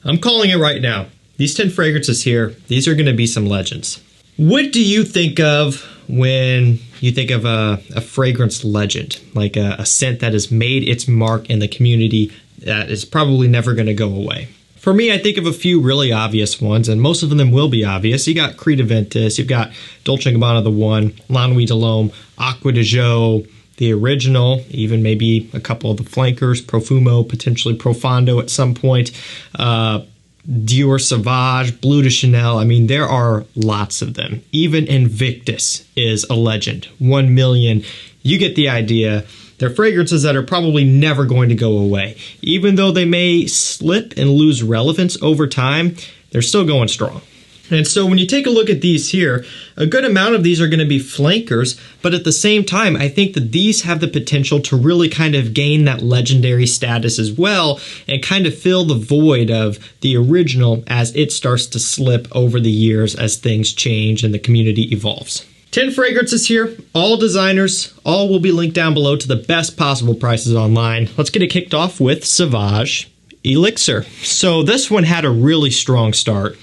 I'm calling it right now. These 10 fragrances here, these are going to be some legends. What do you think of when you think of a fragrance legend, like a scent that has made its mark in the community that is probably never going to go away? For me, I think of a few really obvious ones, and most of them will be obvious. You got Creed Aventus, you've got Dolce & Gabbana The One, La Nuit de l'Homme, Acqua di Gio, the original, even maybe a couple of the flankers, Profumo, potentially Profondo at some point, Dior Sauvage, Bleu de Chanel. I mean, there are lots of them. Even Invictus is a legend. 1 million. You get the idea. They're fragrances that are probably never going to go away. Even though they may slip and lose relevance over time, they're still going strong. And so when you take a look at these here, a good amount of these are going to be flankers, but at the same time, I think that these have the potential to really kind of gain that legendary status as well and kind of fill the void of the original as it starts to slip over the years as things change and the community evolves. 10 fragrances here, all designers, all will be linked down below to the best possible prices online. Let's get it kicked off with Sauvage Elixir. So this one had a really strong start.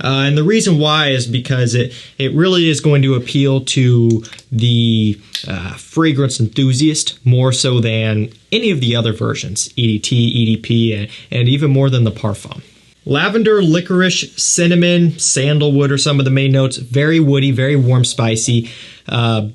And the reason why is because it really is going to appeal to the fragrance enthusiast more so than any of the other versions, EDT, EDP, and even more than the Parfum. Lavender, licorice, cinnamon, sandalwood are some of the main notes. Very woody, very warm, spicy.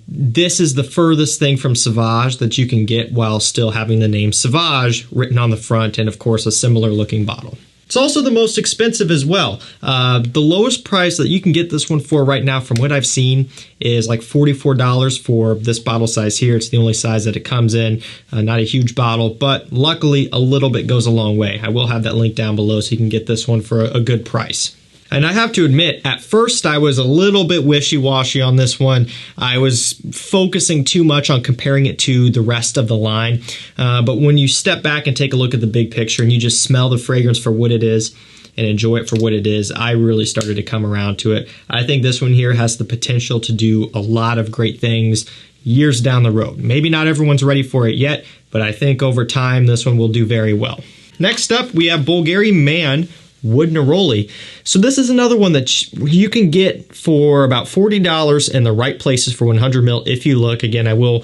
This is the furthest thing from Sauvage that you can get while still having the name Sauvage written on the front and, of course, a similar looking bottle. It's also the most expensive as well. The lowest price that you can get this one for right now, from what I've seen, is like $44 for this bottle size here. It's the only size that it comes in. Not a huge bottle, but luckily a little bit goes a long way. I will have that link down below so you can get this one for a good price. And I have to admit, at first I was a little bit wishy-washy on this one. I was focusing too much on comparing it to the rest of the line. But when you step back and take a look at the big picture and you just smell the fragrance for what it is and enjoy it for what it is, I really started to come around to it. I think this one here has the potential to do a lot of great things years down the road. Maybe not everyone's ready for it yet, but I think over time this one will do very well. Next up, we have BVLGARI Man Wood Neroli. So this is another one that you can get for about $40 in the right places for 100 ml if you look. Again, I will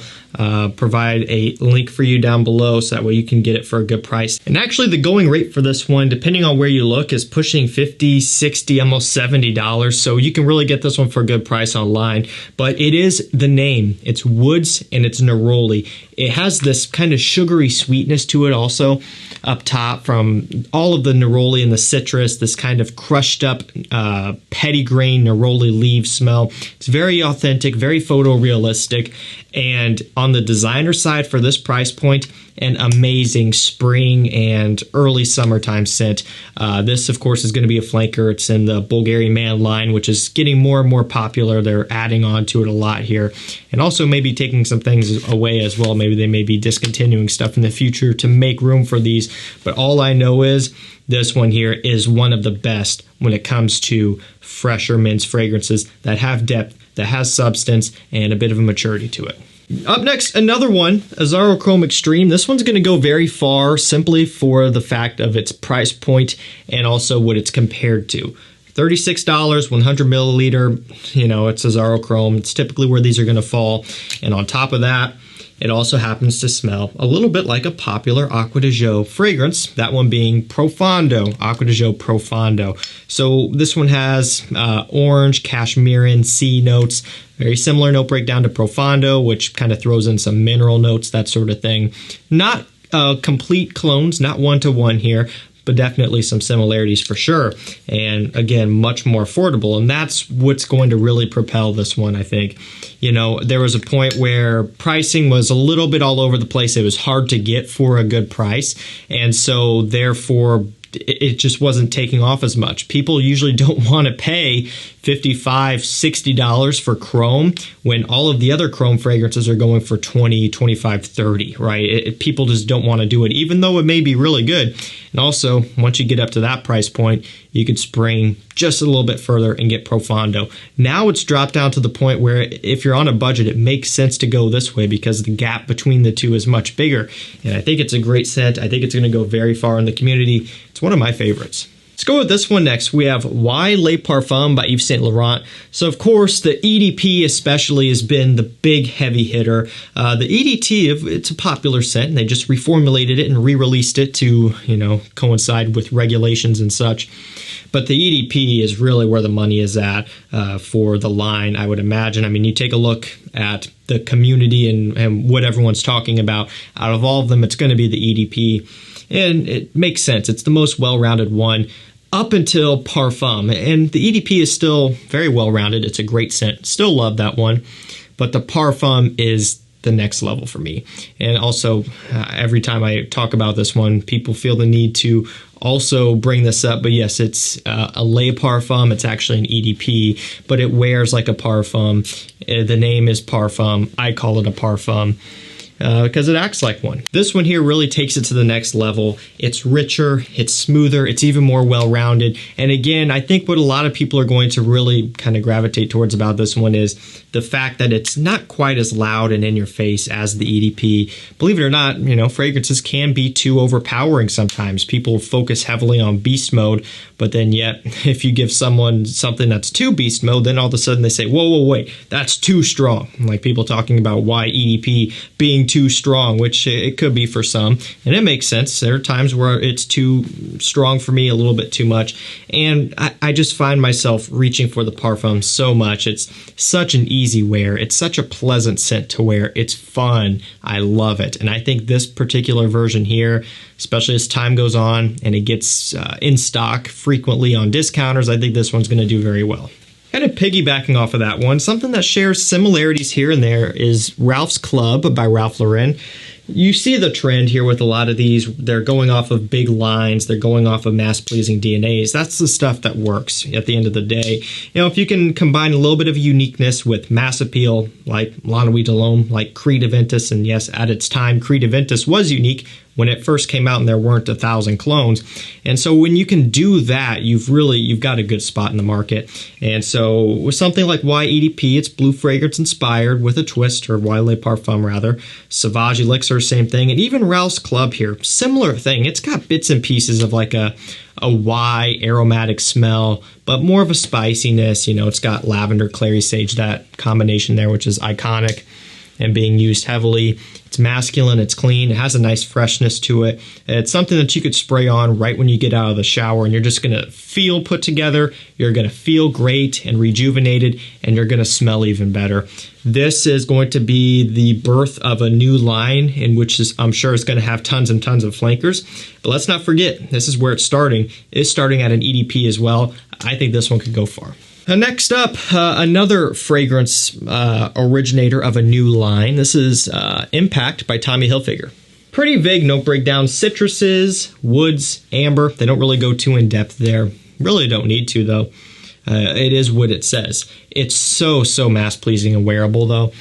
provide a link for you down below so that way you can get it for a good price. And actually the going rate for this one, depending on where you look, is pushing $50, $60, almost $70. So you can really get this one for a good price online. But it is the name. It's Woods and it's Neroli. It has this kind of sugary sweetness to it also up top from all of the neroli and the citrus, this kind of crushed up petty-grain neroli leaf smell. It's very authentic, very photorealistic, and on the designer side for this price point, an amazing spring and early summertime scent. This, of course, is going to be a flanker. It's in the BVLGARI Man line, which is getting more and more popular. They're adding on to it a lot here, and also maybe taking some things away as well. Maybe they may be discontinuing stuff in the future to make room for these, but all I know is this one here is one of the best when it comes to fresher men's fragrances that have depth, that has substance, and a bit of a maturity to it. Up next, another one, AZZARO Chrome Extreme. This one's going to go very far simply for the fact of its price point and also what it's compared to. $36, 100 milliliter, you know, it's AZZARO Chrome. It's typically where these are going to fall. And on top of that, it also happens to smell a little bit like a popular Acqua di Gio fragrance, that one being Profondo, Acqua di Gio Profondo. So this one has orange, cashmerean, sea notes, very similar note breakdown to Profondo, which kind of throws in some mineral notes, that sort of thing. Not complete clones, not one-to-one here, but definitely some similarities for sure. And again, much more affordable. And that's what's going to really propel this one, I think. You know, there was a point where pricing was a little bit all over the place. It was hard to get for a good price. And so therefore, it just wasn't taking off as much. People usually don't want to pay $55, $60 for Chrome when all of the other Chrome fragrances are going for $20, $25, $30, right? People just don't want to do it, even though it may be really good. And also, once you get up to that price point, you could spring just a little bit further and get Profondo. Now it's dropped down to the point where if you're on a budget, it makes sense to go this way because the gap between the two is much bigger. And I think it's a great scent. I think it's going to go very far in the community. It's one of my favorites. Let's go with this one next. We have Why Le Parfum by Yves Saint Laurent. So of course the EDP especially has been the big heavy hitter. The EDT, it's a popular scent, and they just reformulated it and re-released it to, you know, coincide with regulations and such. But the EDP is really where the money is at for the line, I would imagine. I mean, you take a look at the community and what everyone's talking about. Out of all of them, it's going to be the EDP. And it makes sense. It's the most well-rounded one up until Parfum. And the EDP is still very well-rounded. It's a great scent. Still love that one. But the Parfum is the next level for me. And also, every time I talk about this one, people feel the need to also bring this up. But yes, it's a Le Parfum. It's actually an EDP, but it wears like a Parfum. The name is Parfum. I call it a Parfum. Because it acts like one. This one here really takes it to the next level. It's richer, it's smoother, it's even more well-rounded. And again, I think what a lot of people are going to really kind of gravitate towards about this one is the fact that it's not quite as loud and in your face as the EDP. Believe it or not, you know, fragrances can be too overpowering sometimes. People focus heavily on beast mode, but then yet, if you give someone something that's too beast mode, then all of a sudden they say, whoa, wait, that's too strong. Like people talking about why EDP being too strong, which it could be for some, and it makes sense. There are times where it's too strong for me, a little bit too much, and I just find myself reaching for the Parfum so much. It's such an easy wear. It's such a pleasant scent to wear. It's fun. I love it, and I think this particular version here, especially as time goes on and it gets in stock frequently on discounters, I think this one's going to do very well. Kind of piggybacking off of that one, something that shares similarities here and there is Ralph's Club by Ralph Lauren. You see the trend here with a lot of these. They're going off of big lines. They're going off of mass-pleasing DNAs. That's the stuff that works at the end of the day. You know, if you can combine a little bit of uniqueness with mass appeal, like La Nuit de l'Homme, like Creed Aventus, and yes, at its time, Creed Aventus was unique when it first came out and there weren't 1,000 clones. And so when you can do that, you've got a good spot in the market. And so with something like Why EDP, it's blue fragrance inspired with a twist, or Why Le Parfum rather. Sauvage Elixir, same thing. And even Ralph's Club here, similar thing. It's got bits and pieces of like a Why aromatic smell, but more of a spiciness. You know, it's got lavender, clary sage, that combination there, which is iconic and being used heavily. It's masculine, it's clean, it has a nice freshness to it. It's something that you could spray on right when you get out of the shower, and you're just gonna feel put together, you're gonna feel great and rejuvenated, and you're gonna smell even better. This is going to be the birth of a new line, in which I'm sure is gonna have tons and tons of flankers. But let's not forget, this is where it's starting. It's starting at an EDP as well. I think this one could go far. Next up, another fragrance originator of a new line. This is Impact by Tommy Hilfiger. Pretty vague note breakdown. Citruses, woods, amber. They don't really go too in-depth there. Really don't need to, though. It is what it says. It's so mass-pleasing and wearable, though.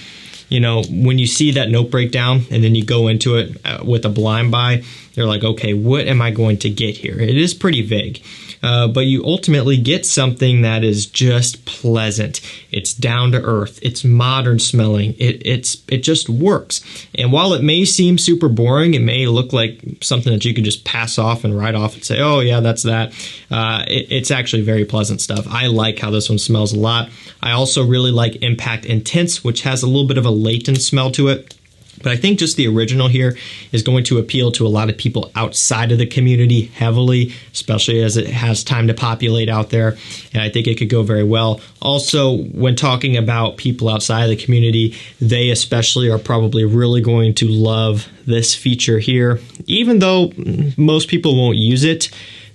You know, when you see that note breakdown and then you go into it with a blind buy, you're like, okay, what am I going to get here? It is pretty vague. But you ultimately get something that is just pleasant. It's down to earth. It's modern smelling. It just works. And while it may seem super boring, it may look like something that you could just pass off and write off and say, oh yeah, that's that. It's actually very pleasant stuff. I like how this one smells a lot. I also really like Impact Intense, which has a little bit of a latent smell to it. But I think just the original here is going to appeal to a lot of people outside of the community heavily, especially as it has time to populate out there. And I think it could go very well. Also, when talking about people outside of the community, they especially are probably really going to love this feature here. Even though most people won't use it,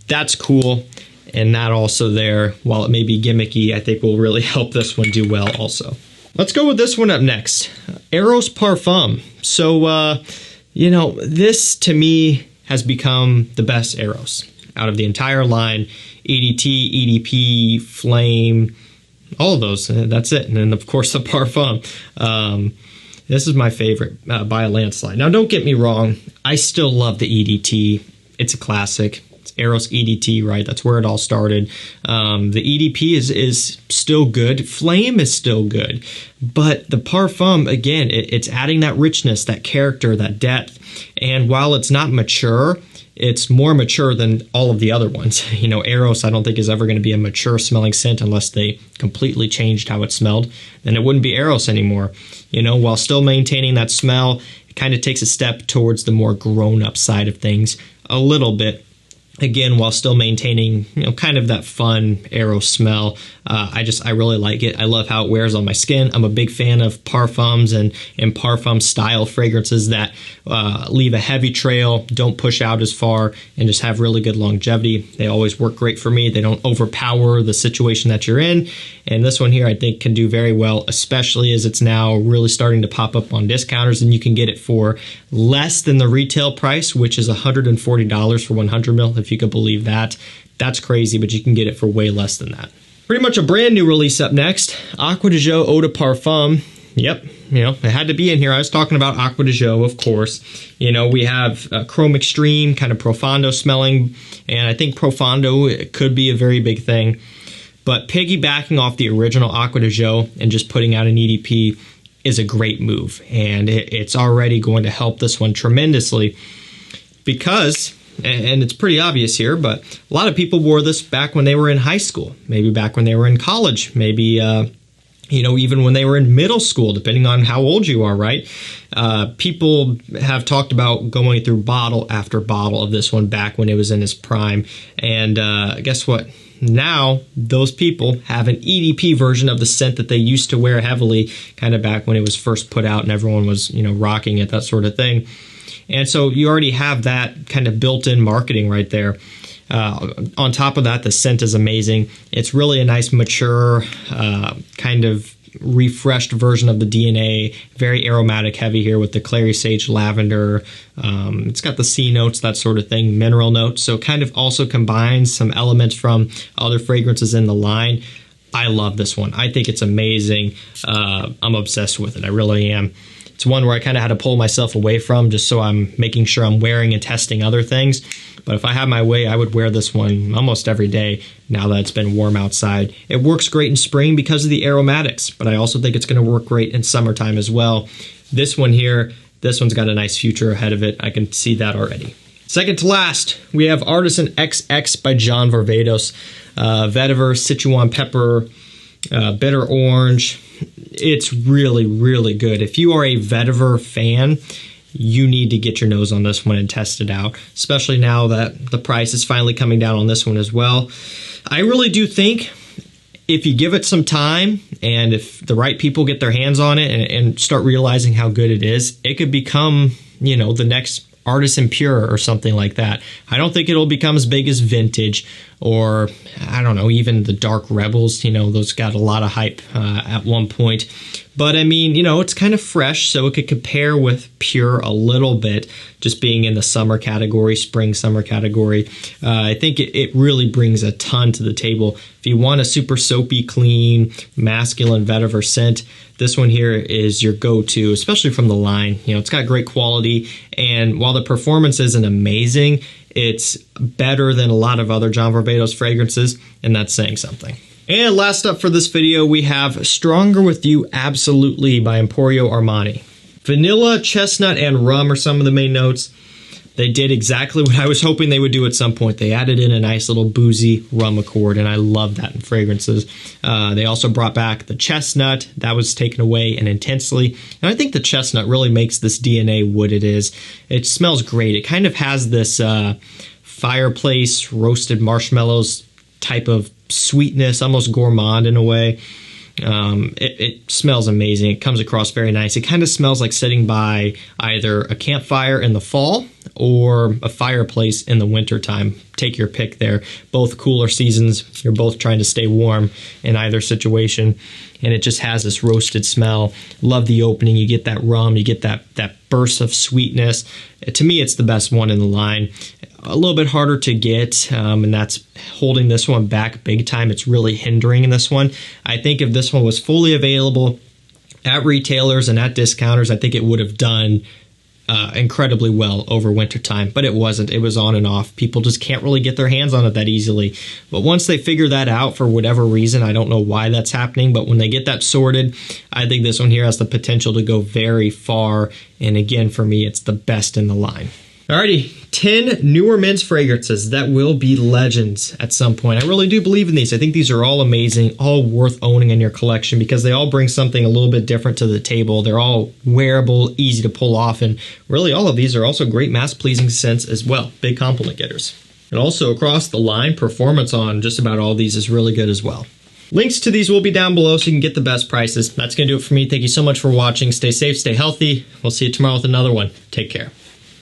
that's cool. And that also there, while it may be gimmicky, I think will really help this one do well also. Let's go with this one up next, EROS Parfum. So, you know, this to me has become the best EROS out of the entire line. EDT, EDP, Flame, all of those, that's it. And then of course the Parfum. This is my favorite by a landslide. Now don't get me wrong, I still love the EDT. It's a classic. EROS EDT, right? That's where it all started. The EDP is still good. Flame is still good. But the Parfum, again, it's adding that richness, that character, that depth. And while it's not mature, it's more mature than all of the other ones. You know, EROS I don't think is ever going to be a mature smelling scent unless they completely changed how it smelled. Then it wouldn't be EROS anymore. You know, while still maintaining that smell, it kind of takes a step towards the more grown-up side of things a little bit. Again, while still maintaining, you know, kind of that fun EROS smell. I really like it. I love how it wears on my skin. I'm a big fan of parfums and parfum style fragrances that leave a heavy trail, don't push out as far, and just have really good longevity. They always work great for me. They don't overpower the situation that you're in. And this one here I think can do very well, especially as it's now really starting to pop up on discounters, and you can get it for less than the retail price, which is $140 for 100 ml, if you could believe that. That's crazy, but you can get it for way less than that. Pretty much a brand new release up next, Acqua di Gio Eau de Parfum. Yep, you know, it had to be in here. I was talking about Acqua di Gio, of course. You know, we have Chrome Extreme, kind of Profondo smelling, and I think Profondo could be a very big thing. But piggybacking off the original Acqua di Gio and just putting out an EDP is a great move, and it's already going to help this one tremendously because, and it's pretty obvious here, but a lot of people wore this back when they were in high school, maybe back when they were in college, maybe you know, even when they were in middle school, depending on how old you are, right? People have talked about going through bottle after bottle of this one back when it was in its prime, and guess what? Now those people have an EDP version of the scent that they used to wear heavily, kind of back when it was first put out and everyone was, you know, rocking it, that sort of thing. And so you already have that kind of built-in marketing right there. On top of that, the scent is amazing. It's really a nice, mature, kind of refreshed version of the DNA. Very aromatic heavy here with the clary sage lavender. It's got the C notes, that sort of thing, mineral notes. So it kind of also combines some elements from other fragrances in the line. I love this one. I think it's amazing. I'm obsessed with it. I really am. It's one where I kind of had to pull myself away from just so I'm making sure I'm wearing and testing other things. But if I had my way, I would wear this one almost every day now that it's been warm outside. It works great in spring because of the aromatics, but I also think it's going to work great in summertime as well. This one here, this one's got a nice future ahead of it. I can see that already. Second to last, we have Artisan XX by John Varvatos. Vetiver, Sichuan pepper, bitter orange. It's really, really good. If you are a vetiver fan, you need to get your nose on this one and test it out, especially now that the price is finally coming down on this one as well. I really do think if you give it some time and if the right people get their hands on it and start realizing how good it is, it could become, you know, the next Artisan Pure or something like that. I don't think it'll become as big as Vintage or, I don't know, even the Dark Rebels. You know, those got a lot of hype at one point. But I mean, you know, it's kind of fresh, so it could compare with Pure a little bit, just being in the summer category, spring summer category. I think it really brings a ton to the table. If you want a super soapy, clean, masculine vetiver scent, this one here is your go-to, especially from the line. You know, it's got great quality, and while the performance isn't amazing, it's better than a lot of other John Varvatos fragrances, and that's saying something. And last up for this video, we have Stronger With You Absolutely by Emporio Armani. Vanilla, chestnut, and rum are some of the main notes. They did exactly what I was hoping they would do at some point. They added in a nice little boozy rum accord, and I love that in fragrances. They also brought back the chestnut. That was taken away and intensely. And I think the chestnut really makes this DNA what it is. It smells great. It kind of has this fireplace roasted marshmallows type of sweetness, almost gourmand in a way. It smells amazing. It comes across very nice. It kind of smells like sitting by either a campfire in the fall or a fireplace in the wintertime. Take your pick there. Both cooler seasons. You're both trying to stay warm in either situation. And it just has this roasted smell. Love the opening. You get that rum. You get that burst of sweetness. To me, it's the best one in the line. A little bit harder to get, and that's holding this one back big time. It's really hindering in this one. I think if this one was fully available at retailers and at discounters, I think it would have done incredibly well over wintertime, but it wasn't. It was on and off. People just can't really get their hands on it that easily. But once they figure that out for whatever reason, I don't know why that's happening, but when they get that sorted, I think this one here has the potential to go very far. And again, for me, it's the best in the line. Alrighty, 10 newer men's fragrances that will be legends at some point. I really do believe in these. I think these are all amazing, all worth owning in your collection because they all bring something a little bit different to the table. They're all wearable, easy to pull off, and really all of these are also great mass-pleasing scents as well. Big compliment getters. And also across the line, performance on just about all these is really good as well. Links to these will be down below so you can get the best prices. That's going to do it for me. Thank you so much for watching. Stay safe, stay healthy. We'll see you tomorrow with another one. Take care.